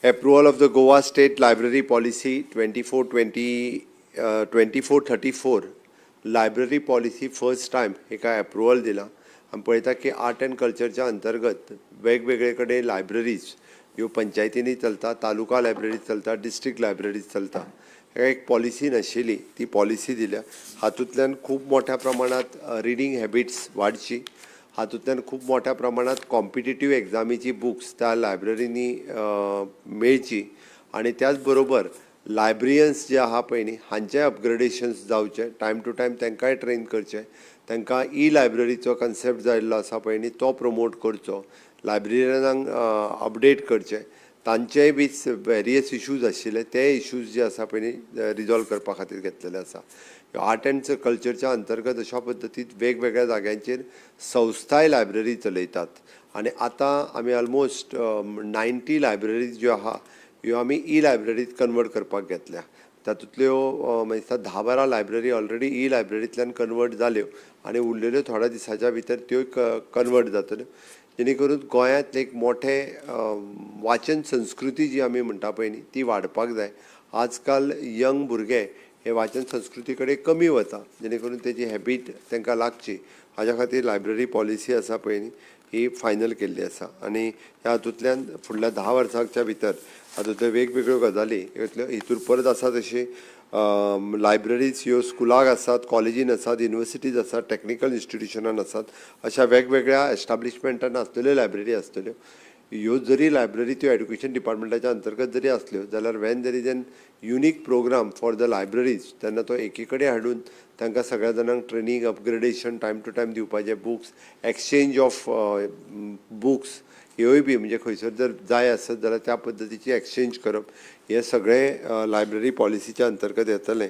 Approval of the Goa State Library Policy 2434 library policy first time एका approval दिला. आमी पळयता की आर्ट एंड कल्चरच्या अंतर्गत वेगवेगळे कडेन लायब्ररीज ह्यो पंचायतींनी चलता, तालुका लायब्ररी चलता, डिस्ट्रिक्ट लायब्ररीज चलता. एक पॉलिसी नाशिल्ली, ती पॉलिसी दिल्या. हातूंतल्यान खूब मोठ्या प्रमाणात रिडींग हॅबिट्स वाडची, हातूंतल्यान खूब मोठ्या प्रमाणात कॉम्पिटिटीव एग्जामीची बुक्स त्या लायब्ररींनी मेळची आनी त्याच बरोबर लायब्रियन्स जे आहा पळय न्ही हांचें अपग्रेडेशन्स जावचे, टायम टू टायम तांकांय ट्रेन करचें, तांकां ई लायब्ररीचो कन्सेप्ट जाल्लो आसा पळय न्ही तो प्रमोट करचो, लायब्ररियनांक अपडेट करचें, तांचेय बी वेरियस इश्यूज आशिल्ले ते इश्यूज जे आसा पळय न्ही रिजॉल्व करपा खातीर घेतलेले आसा. आर्ट एंड कल्चरच्या अंतर्गत अशा पद्दतीन वेगवेगळ्या जाग्यांचेर संस्थाय लायब्ररी चलयतात आनी आतां आमी ऑलमोस्ट 90 लायब्ररीज ज्यो आहा ह्यो आमी ई लायब्ररीत कन्वर्ट करपाक घेतल्या. तातूंतल्यो म्हाका दिसता 10-12 लायब्ररी ऑलरेडी ई लायब्ररींतल्यान कन्वर्ट जाल्यो आनी उरलेल्यो थोड्या दिसाच्या भितर त्यो कन्वर्ट जातल्यो, जेणे करून गोंयांत एक मोठें वाचन संस्कृती जी आमी म्हणटा पळय न्ही ती वाडपाक जाय. आजकाल यंग भुरगे हे वाचन संस्कृती कडेन कमी वता, जेणे करून तेजी हॅबीट तांकां लागची. हाज्या खातीर लायब्ररी पॉलिसी आसा पळय न्ही ही फायनल केल्ली आसा आनी ह्या हातूंतल्यान फुडल्या 10 वर्सांच्या भितर हातूंतल्यो वेगवेगळ्यो गजाली हितूर परत आसा तशी लायब्ररीज ह्यो स्कुलाक आसात, कॉलेजीन आसात, युनिवर्सिटीज आसात, टॅक्निकल इन्स्टिट्यूशनान आसात, अशा वेगवेगळ्या एस्टाब्लिशमेंटान आसलेल्यो लायब्ररी आसतल्यो. ह्यो जरी लायब्ररी त्यो एड्युकेशन डिपार्टमेंटाच्या अंतर्गत जरी आसल्यो जाल्यार when there is an unique program for the libraries तेन्ना तो एकी कडेन हाडून तांकां सगळ्या जाणांक training, upgradation time to time दिवपाचे, बुक्स एक्सचेंज ऑफ बुक्स ह्योय बी म्हणजे खंयसर जर जाय आसत जाल्यार त्या पद्दतीची एक्सचेंज करप, हे सगळें लायब्ररी पॉलिसीच्या अंतर्गत येतलें.